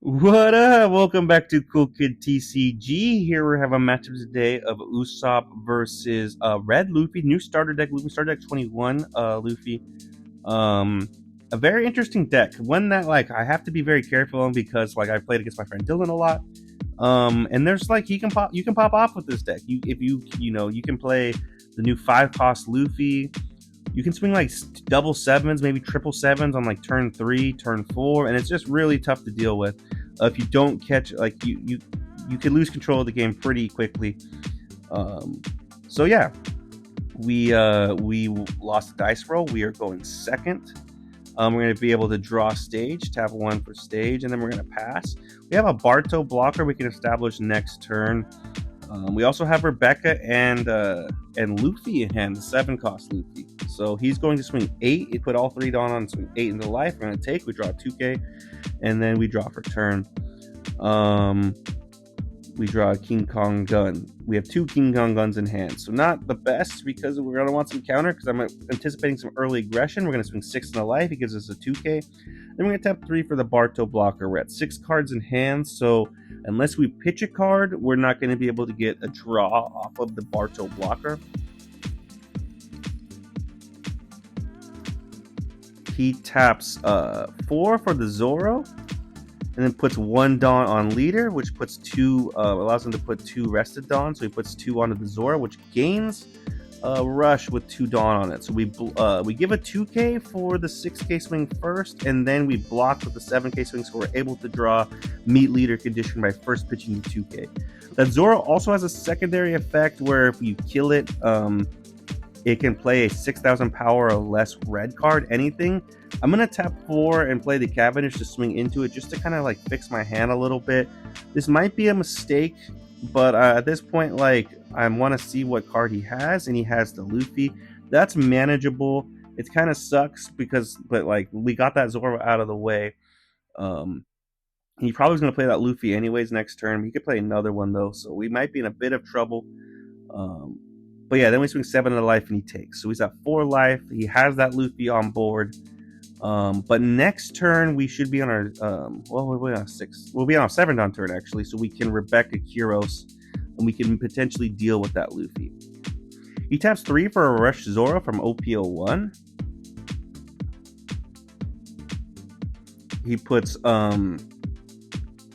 What up? Welcome back to Cool Kid TCG. Here we have a matchup today of Usopp versus Red Luffy, new starter deck. Luffy starter deck 21. Luffy, um, a very interesting deck. One that I have to be very careful on because I played against my friend Dylan a lot. And there's you can pop off with this deck. If you can play the new 5 cost Luffy. You can swing double sevens, maybe triple sevens on turn 3, turn 4, and it's just really tough to deal with. If you don't catch, you can lose control of the game pretty quickly. So yeah, we lost the dice roll. We are going second. We're going to be able to draw stage, tap 1 for stage, and then we're going to pass. We have a Barto blocker we can establish next turn. We also have Rebecca and Luffy in hand, the 7-cost Luffy. So he's going to swing 8. He put all 3 down on swing 8 into life. We're going to take. We draw 2K, and then we draw for turn. We draw a King Kong gun. We have 2 King Kong guns in hand. So not the best because we're going to want some counter because I'm anticipating some early aggression. We're going to swing 6 into life. He gives us a 2K. Then we're going to tap 3 for the Barto blocker. We're at 6 cards in hand. So unless we pitch a card, we're not going to be able to get a draw off of the Barto blocker. He taps 4 for the Zoro, and then puts 1 Dawn on leader, which puts 2, allows him to put 2 rested Dawn. So he puts 2 onto the Zoro, which gains rush with 2 Dawn on it. So we give a 2K for the 6K swing first, and then we block with the 7K swing, so we're able to draw meet leader condition by first pitching the 2K. That Zoro also has a secondary effect where if you kill it, it can play a 6,000 power or less red card, anything. I'm going to tap 4 and play the Cavendish to swing into it just to kind of fix my hand a little bit. This might be a mistake, but at this point, I want to see what card he has, and he has the Luffy. That's manageable. It kind of sucks but we got that Zoro out of the way. He probably was going to play that Luffy anyways next turn. He could play another one though, so we might be in a bit of trouble. But yeah, then we swing 7 into life and he takes. So he's at 4 life. He has that Luffy on board. But next turn we should be on our we'll be on 6. We'll be on a 7 down turn actually, so we can Rebecca Kuros and we can potentially deal with that Luffy. He taps 3 for a Rush Zoro from OP10. He puts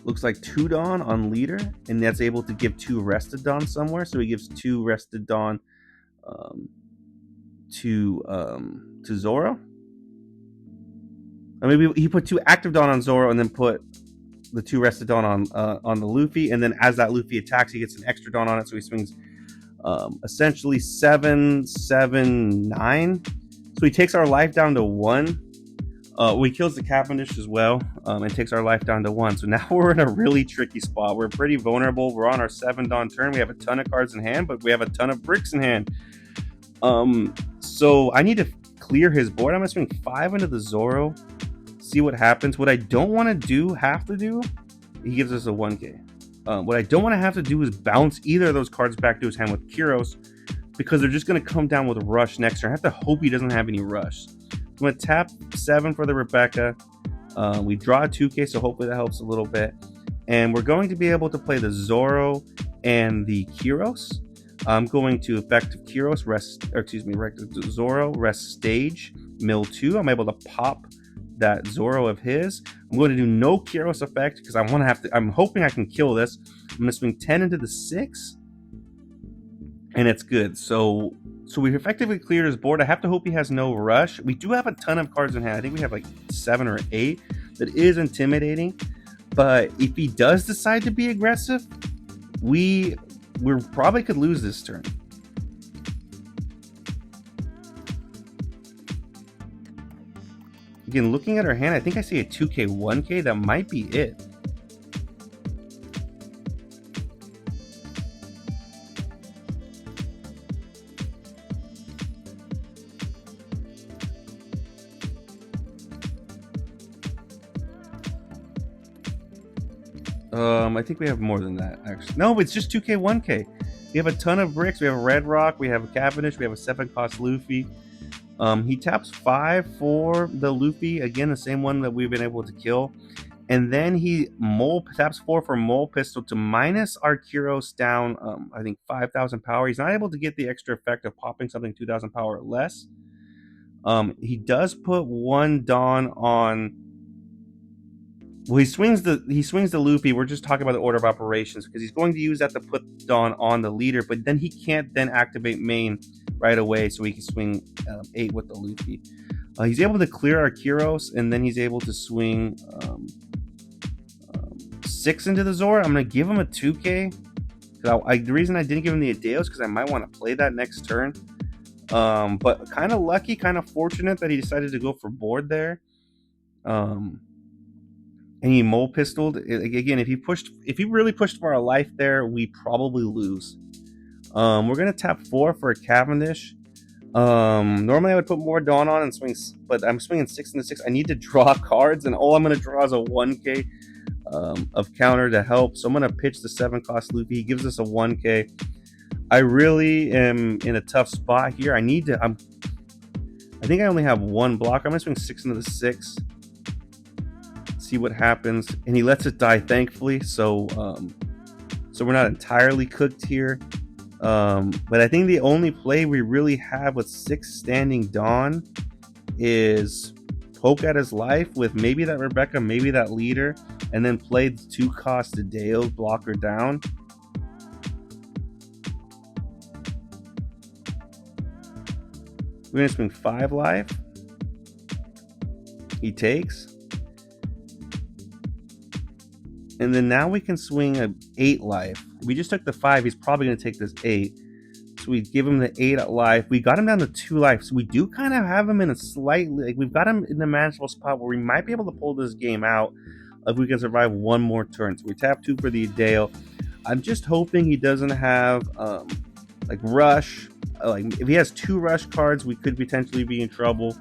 looks like 2 Dawn on leader, and that's able to give 2 rested Dawn somewhere. So he gives 2 rested Dawn to Zoro. Or maybe he put 2 active Dawn on Zoro and then put the 2 rested Dawn on the Luffy, and then as that Luffy attacks, he gets an extra Dawn on it, so he swings essentially 7, 7, 9. So he takes our life down to 1. He kills the Cavendish as well, and takes our life down to 1. So now we're in a really tricky spot. We're pretty vulnerable. We're on our 7 Dawn turn. We have a ton of cards in hand, but we have a ton of bricks in hand. So I need to clear his board. I'm going to swing 5 into the Zoro, see what happens. What I don't want to have to do, he gives us a 1K. What I don't want to have to do is bounce either of those cards back to his hand with Kuros, because they're just going to come down with Rush next turn. I have to hope he doesn't have any Rush. I'm going to tap 7 for the Rebecca. We draw a 2K, so hopefully that helps a little bit. And we're going to be able to play the Zoro and the Kuros. I'm going to effective Kuros, Zoro, rest stage, mill 2. I'm able to pop that Zoro of his. I'm going to do no Kuros effect because I'm hoping I can kill this. I'm going to swing 10 into the 6. And it's good. So we've effectively cleared his board. I have to hope he has no rush. We do have a ton of cards in hand. I think we have 7 or 8. That is intimidating. But if he does decide to be aggressive, we probably could lose this turn. Again, looking at our hand, I think I see a 2K, 1K. That might be it. I think we have more than that, actually. No, it's just 2K, 1K. We have a ton of bricks. We have a Red Rock. We have a Cavendish. We have a 7-cost Luffy. He taps 5 for the Luffy. Again, the same one that we've been able to kill. And then he taps 4 for Mole Pistol to minus our Kyros down, I think 5,000 power. He's not able to get the extra effect of popping something 2,000 power or less. He does put 1 Dawn on. Well, he swings the Luffy. We're just talking about the order of operations because he's going to use that to put Dawn on the leader, but then he can't then activate main right away, so he can swing 8 with the Luffy. He's able to clear our Kyros, and then he's able to swing 6 into the Zora. I'm going to give him a 2K. The reason I didn't give him the Adeo is because I might want to play that next turn. But kind of lucky, kind of fortunate that he decided to go for board there. And he Mole Pistoled. Again, if he really pushed for a life there, we probably lose. We're going to tap 4 for a Cavendish. Normally I would put more Dawn on and swing, but I'm swinging 6 into 6. I need to draw cards, and all I'm going to draw is a 1K of counter to help. So I'm going to pitch the 7 cost Luffy. He gives us a 1K. I really am in a tough spot here. I think I only have 1 block. I'm going to swing 6 into the 6. See what happens. And he lets it die, thankfully. So we're not entirely cooked here. But I think the only play we really have with 6 standing Dawn is poke at his life with maybe that Rebecca, maybe that leader, and then play the 2 cost Deo blocker down. We're going to swing 5 life. He takes. And then now we can swing a 8 life. If we just took the 5, he's probably going to take this 8. So we give him the 8 at life. We got him down to 2 life. So we do kind of have him in a slightly... we've got him in a manageable spot where we might be able to pull this game out if we can survive 1 more turn. So we tap 2 for the Adeo. I'm just hoping he doesn't have rush. If he has 2 rush cards, we could potentially be in trouble.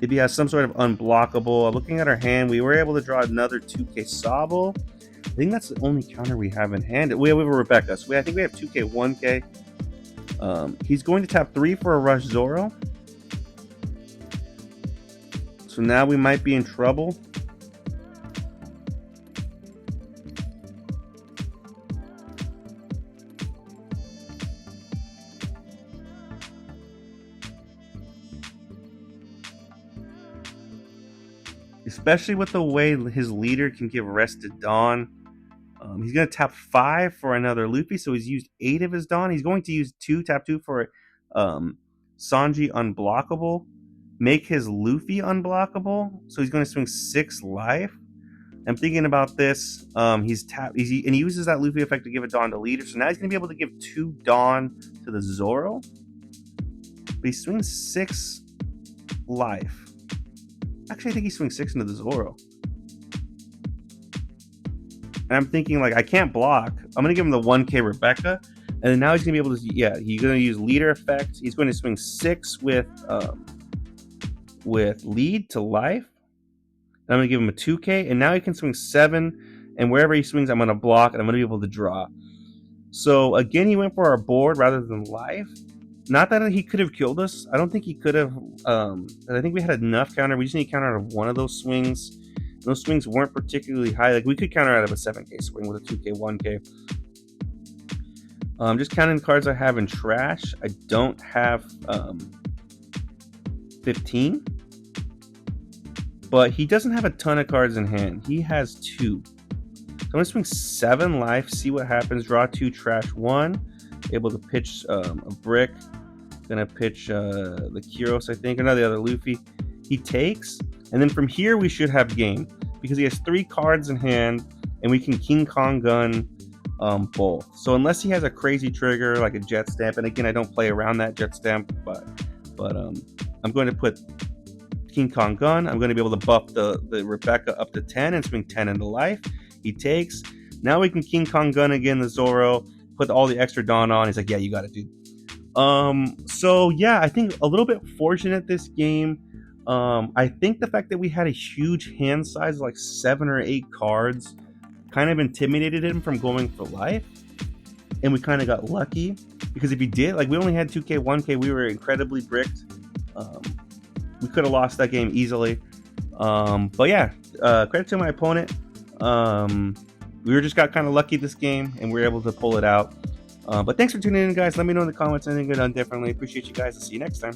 If he has some sort of unblockable. Looking at our hand, we were able to draw another 2K Sabo. I think that's the only counter we have in hand. We have a Rebecca, so I think we have 2K, 1K. He's going to tap 3 for a Rush Zoro. So now we might be in trouble. Especially with the way his leader can give Rested Dawn. He's going to tap 5 for another Luffy, so he's used 8 of his Dawn. He's going to use tap 2 for Sanji unblockable. Make his Luffy unblockable. So he's going to swing 6 life. I'm thinking about this. And he uses that Luffy effect to give a Dawn to leader. So now he's going to be able to give 2 Dawn to the Zoro. But he swings 6 life. Actually, I think he swings 6 into the Zoro. And I'm thinking, I can't block. I'm going to give him the 1K Rebecca. And then now he's going to be able to... Yeah, he's going to use leader effect. He's going to swing 6 with lead to life. And I'm going to give him a 2K. And now he can swing 7. And wherever he swings, I'm going to block. And I'm going to be able to draw. So, again, he went for our board rather than life. Not that he could have killed us. I don't think he could have. I think we had enough counter. We just need to counter out of one of those swings. And those swings weren't particularly high. We could counter out of a 7K swing with a 2K, 1K. Just counting the cards I have in trash. I don't have 15. But he doesn't have a ton of cards in hand. He has 2. So I'm going to swing 7 life, see what happens. Draw 2, trash 1. Able to pitch a brick. Gonna pitch the Kyros, I think, or no, the other Luffy. He takes, and then from here we should have game because he has 3 cards in hand, and we can King Kong gun both. So unless he has a crazy trigger like a jet stamp, and again I don't play around that jet stamp, but I'm going to put King Kong gun. I'm going to be able to buff the Rebecca up to 10 and swing 10 into life. He takes. Now we can King Kong gun again the Zoro. Put all the extra Dawn on. He's like, yeah, you got it, dude. So yeah, I think a little bit fortunate this game. I think the fact that we had a huge hand size, 7 or 8 cards, kind of intimidated him from going for life. And we kind of got lucky because if he did, we only had 2K, 1K, we were incredibly bricked. We could have lost that game easily. But yeah, credit to my opponent. We just got kind of lucky this game, and we were able to pull it out. But thanks for tuning in, guys. Let me know in the comments anything I could have done differently. Appreciate you guys. I'll see you next time.